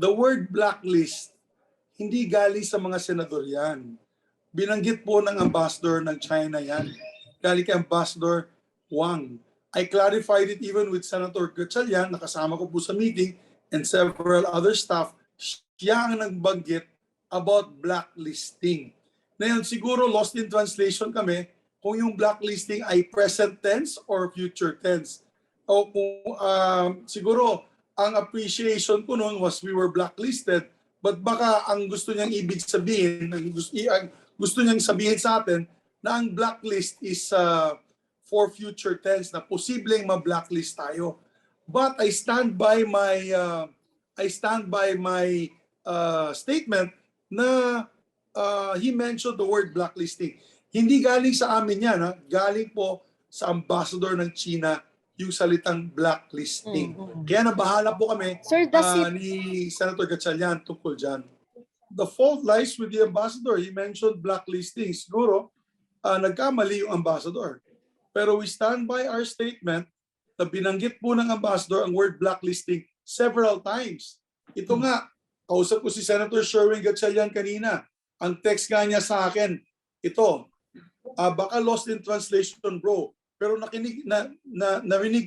The word blacklist, hindi galing sa mga senador yan. Binanggit po ng ambassador ng China yan. Galing kay Ambassador Huang. I clarified it even with Senator Xilian, nakasama ko po sa meeting, and several other staff. Siya ang nagbanggit about blacklisting. Ngayon, siguro lost in translation kami kung yung blacklisting ay present tense or future tense. O kung siguro ang appreciation ko noon was we were blacklisted, but baka ang gusto niyang ibig sabihin, ang gusto niyang sabihin sa atin na ang blacklist is for future tense na posibleng ma-blacklist tayo. But I stand by my statement na he mentioned the word blacklisting. Hindi galing sa amin yan, ha? Galing po sa ambassador ng China yung salitang blacklisting. Kaya nabahala po kami ni Senator Xilian tungkol dyan. The fault lies with the ambassador. He mentioned blacklisting. Siguro, nagkamali yung ambassador. Pero we stand by our statement na binanggit po ng ambassador ang word blacklisting several times. Ito nga, kausap ko si Senator Sherwin Gatchalian kanina. Ang text nga niya sa akin, ito, baka lost in translation bro, pero narinig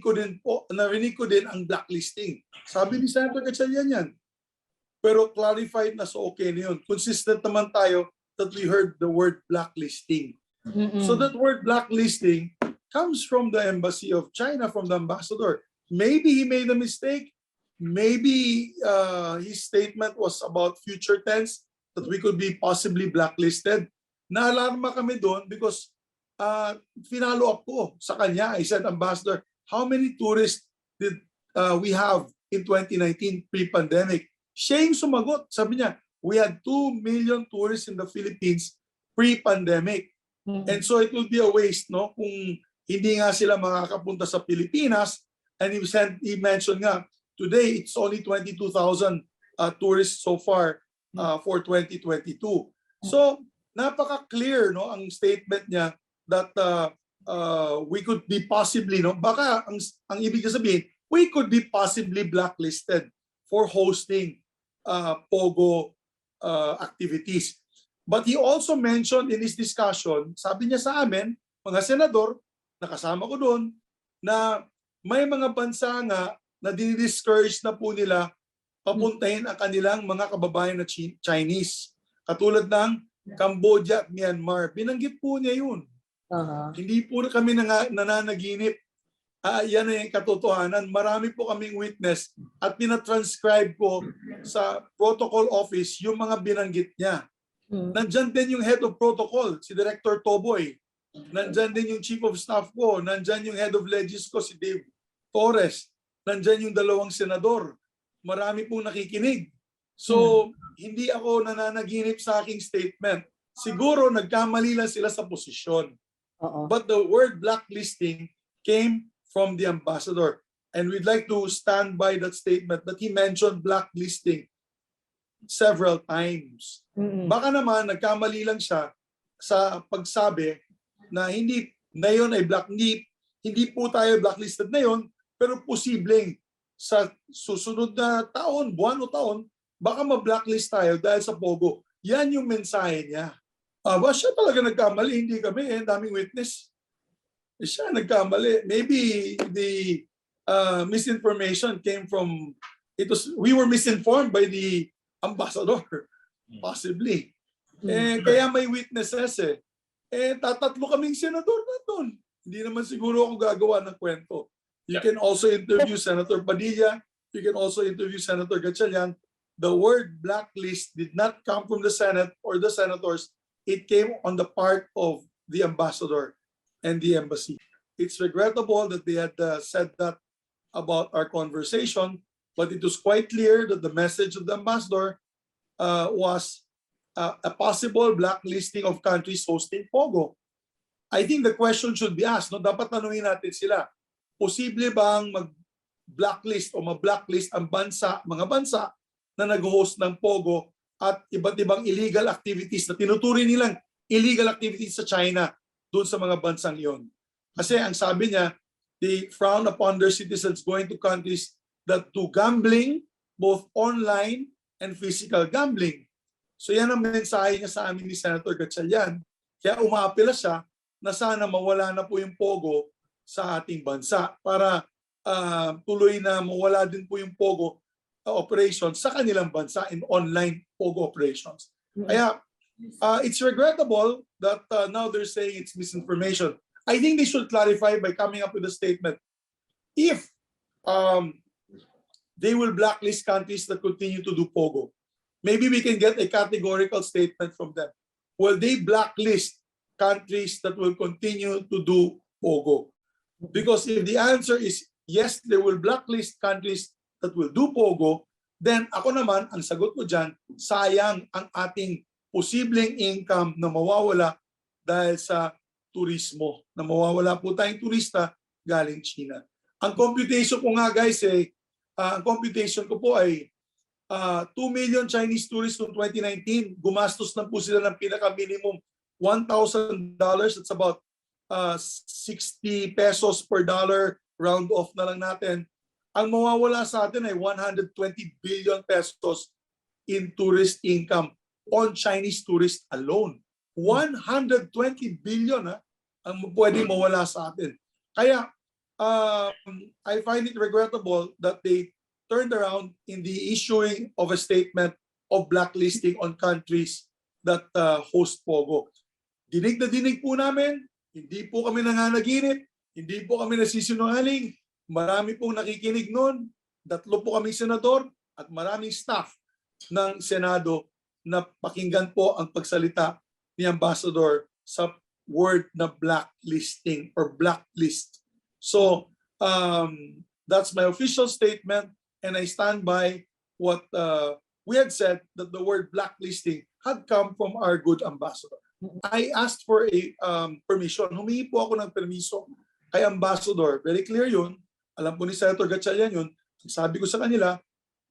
ko din ang blacklisting. Sabi ni Senator Gatchalian yan. Pero clarified na, so okay na yun. Consistent naman tayo that we heard the word blacklisting. So that word blacklisting comes from the embassy of China, from the ambassador. Maybe he made a mistake. Maybe his statement was about future tense, that we could be possibly blacklisted. Naalarma kami doon because finalo up ko sa kanya. I said, Ambassador, how many tourists did we have in 2019 pre-pandemic? Siya yung sumagot. Sabi niya, we had 2 million tourists in the Philippines pre-pandemic. And so it will be a waste, no? Kung hindi nga sila makakapunta sa Pilipinas. And he mentioned nga, today it's only 22,000 tourists so far for 2022. So napaka-clear, no, ang statement niya that we could be possibly, no, baka ang ibig sabihin, we could be possibly blacklisted for hosting POGO activities. But he also mentioned in his discussion, sabi niya sa amin, mga senador, nakasama ko doon, na may mga bansa nga na dinidiscourage na po nila papuntahin ang kanilang mga kababayan na Chinese. Katulad ng Cambodia at Myanmar. Binanggit po niya yun. Hindi po kami nananaginip. Yan ay katotohanan. Marami po kaming witness at pinatranscribe ko sa protocol office yung mga binanggit niya. Nandyan din yung head of protocol, si Director Toboy. Nandyan din yung chief of staff ko. Nandyan yung head of legis ko, si Dave Torres. Nandyan yung 2 senador. Marami pong nakikinig. So, hindi ako nananaginip sa aking statement. Siguro nagkamali lang sila sa posisyon. But the word blacklisting came from the ambassador. And we'd like to stand by that statement that he mentioned blacklisting several times. Baka naman nagkamali lang siya sa pagsabi na hindi na yun ay hindi po tayo blacklisted na yun, pero posibleng sa susunod na taon, buwan o taon, baka ma-blacklist tayo dahil sa POGO. Yan yung mensahe niya. Siya talaga nagkamali, hindi kami, daming witness. Siya nagkamali. Maybe the misinformation came from, we were misinformed by the ambassador, possibly. Kaya may witnesses tatatlo kaming senador na doon. Hindi naman siguro ako gagawa ng kwento. You can also interview Senator Padilla. You can also interview Senator Gatchalian. The word blacklist did not come from the Senate or the senators. It came on the part of the ambassador and the embassy. It's regrettable that they had said that about our conversation, but it was quite clear that the message of the ambassador was a possible blacklisting of countries hosting POGO. I think the question should be asked, no? Dapat tanungin natin sila, posible bang mag-blacklist o ma-blacklist ang mga bansa na nag-host ng POGO at iba't ibang illegal activities na tinuturing nilang illegal activities sa China doon sa mga bansang iyon. Kasi ang sabi niya, they frown upon their citizens going to countries that do gambling, both online and physical gambling. So yan ang mensahe niya sa amin ni Senator Xilian. Kaya umaapela siya na sana mawala na po yung POGO sa ating bansa para tuloy na mawala din po yung POGO operations sa kanilang bansa in online POGO operations. Kaya it's regrettable that now they're saying it's misinformation. I think they should clarify by coming up with a statement. If they will blacklist countries that continue to do POGO, maybe we can get a categorical statement from them. Will they blacklist countries that will continue to do POGO? Because if the answer is yes, they will blacklist countries that will do POGO, then ako naman, ang sagot ko dyan, sayang ang ating posibleng income na mawawala dahil sa turismo, na mawawala po tayong turista galing China. Ang computation ko nga guys, ang computation ko po ay 2 million Chinese tourists noong 2019. Gumastos na po sila ng pinaka-minimum $1,000. It's about 60 pesos per dollar, round off na lang natin. Ang mawawala sa atin ay 120 billion pesos in tourist income on Chinese tourists alone. 120 billion ang pwedeng mawala sa atin. Kaya I find it regrettable that they turned around in the issuing of a statement of blacklisting on countries that host POGO. Dinig na dinig po namin, hindi po kami nanganaginip, hindi po kami nagsisinungaling. Marami pong nakikinig noon, 3 po kaming senador at maraming staff ng Senado na pakinggan po ang pagsalita ni Ambassador sa word na blacklisting or blacklist. So that's my official statement, and I stand by what we had said, that the word blacklisting had come from our good ambassador. I asked for a permission. Humingi po ako ng permiso kay Ambassador. Very clear yun. Alam po ni Senator Xilian yun. Sabi ko sa kanila,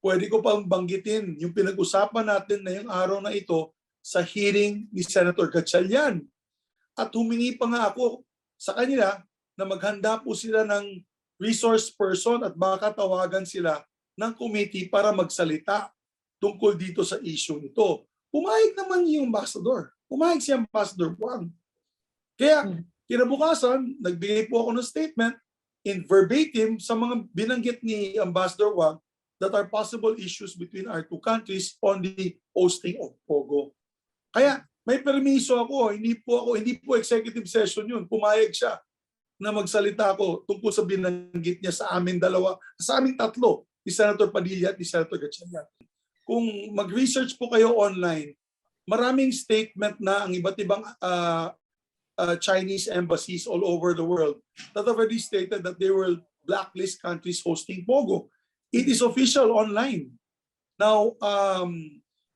pwede ko pang banggitin yung pinag-usapan natin na yung araw na ito sa hearing ni Senator Xilian. At humingi pa nga ako sa kanila na maghanda po sila ng resource person at baka tawagan sila ng committee para magsalita tungkol dito sa issue nito. Pumayag naman yung ambassador. Pumayag si Ambassador Huang. Kaya kinabukasan, nagbigay po ako ng statement in verbatim sa mga binanggit ni Ambassador Huang that are possible issues between our two countries on the hosting of POGO. Kaya may permiso ako, hindi po executive session yun. Pumayag siya na magsalita ako tungkol sa binanggit niya sa amin sa aming 3, ni Senator Padilla at ni Senator Xilian. Kung mag-research po kayo online, maraming statement na ang iba't ibang Chinese embassies all over the world that have already stated that they will blacklist countries hosting POGO. It is official online. Now,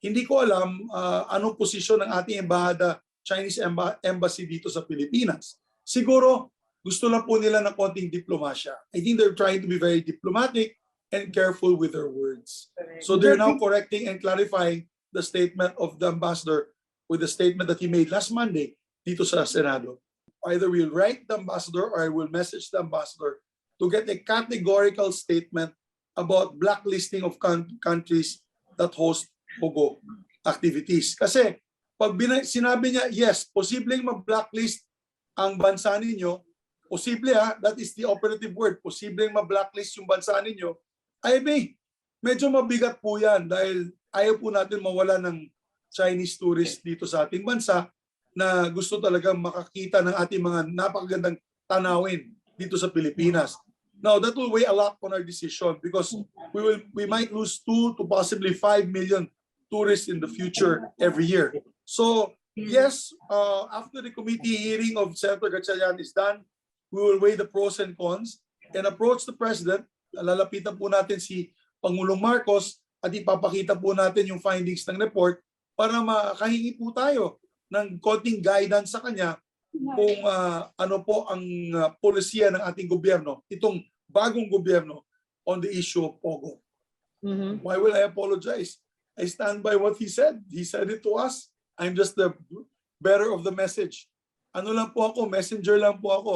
hindi ko alam anong posisyon ng ating Embahada Chinese Embassy dito sa Pilipinas. Siguro, gusto lang po nila ng konting diplomasya. I think they're trying to be very diplomatic and careful with their words. So they're now correcting and clarifying the statement of the ambassador with the statement that he made last Monday dito sa Senado. Either we'll write the ambassador or I will message the ambassador to get a categorical statement about blacklisting of countries that host POGO activities. Kasi pag sinabi niya, yes, posibleng mag-blacklist ang bansa ninyo, posible that is the operative word, posibleng ma-blacklist yung bansa ninyo, ay medyo mabigat po yan dahil ayaw po natin mawala ng Chinese tourists dito sa ating bansa na gusto talagang makakita ng ating mga napakagandang tanawin dito sa Pilipinas. Now, that will weigh a lot on our decision because we might lose 2 to possibly 5 million tourists in the future every year. So, yes, after the committee hearing of Senator Xilian is done, we will weigh the pros and cons and approach the President. Lalapitan po natin si Pangulong Marcos at ipapakita po natin yung findings ng report para makahingi po tayo ng konting guidance sa kanya kung ano po ang polisiya ng ating gobyerno, itong bagong gobyerno on the issue of POGO. Why will I apologize? I stand by what he said. He said it to us. I'm just the bearer of the message. Ano lang po ako, messenger lang po ako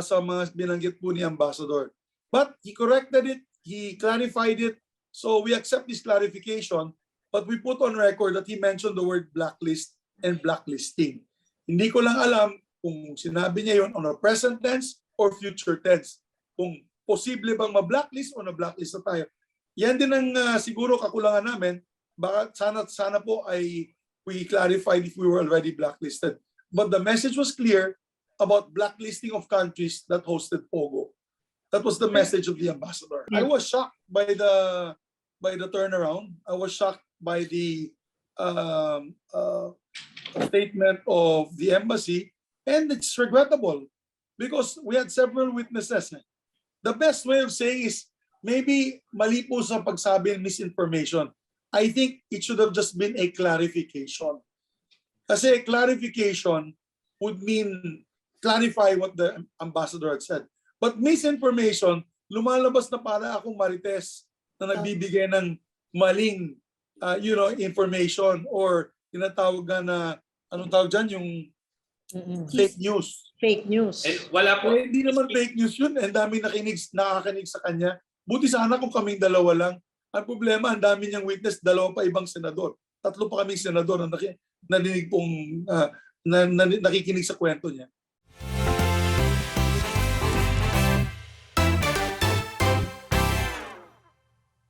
sa mga binanggit po ni Ambassador. But he corrected it, he clarified it, so we accept this clarification but we put on record that he mentioned the word blacklist and blacklisting. Hindi ko lang alam kung sinabi niya yon on a present tense or future tense. Kung posible bang ma-blacklist o na-blacklist na tayo. Yan din ang siguro kakulangan namin. Baka sana po ay we clarified if we were already blacklisted. But the message was clear about blacklisting of countries that hosted POGO. That was the message of the ambassador. I was shocked by the turnaround. I was shocked by the statement of the embassy, and it's regrettable because we had several witnesses. The best way of saying is maybe mali po sa pagsabi ng misinformation. I think it should have just been a clarification. Kasi clarification would mean clarify what the ambassador had said. But misinformation, lumalabas na para akong marites na nagbibigay ng maling information or tinatawag na anong tawag dyan, yung fake news. Fake news. Wala po. Hindi naman fake news yun. Ang dami nakakakinig sa kanya. Buti sana kung kaming dalawa lang. Ang problema, ang dami niyang witness, dalawa pa ibang senador. Tatlo pa kaming senador na narinig pong nakikinig sa kwento niya.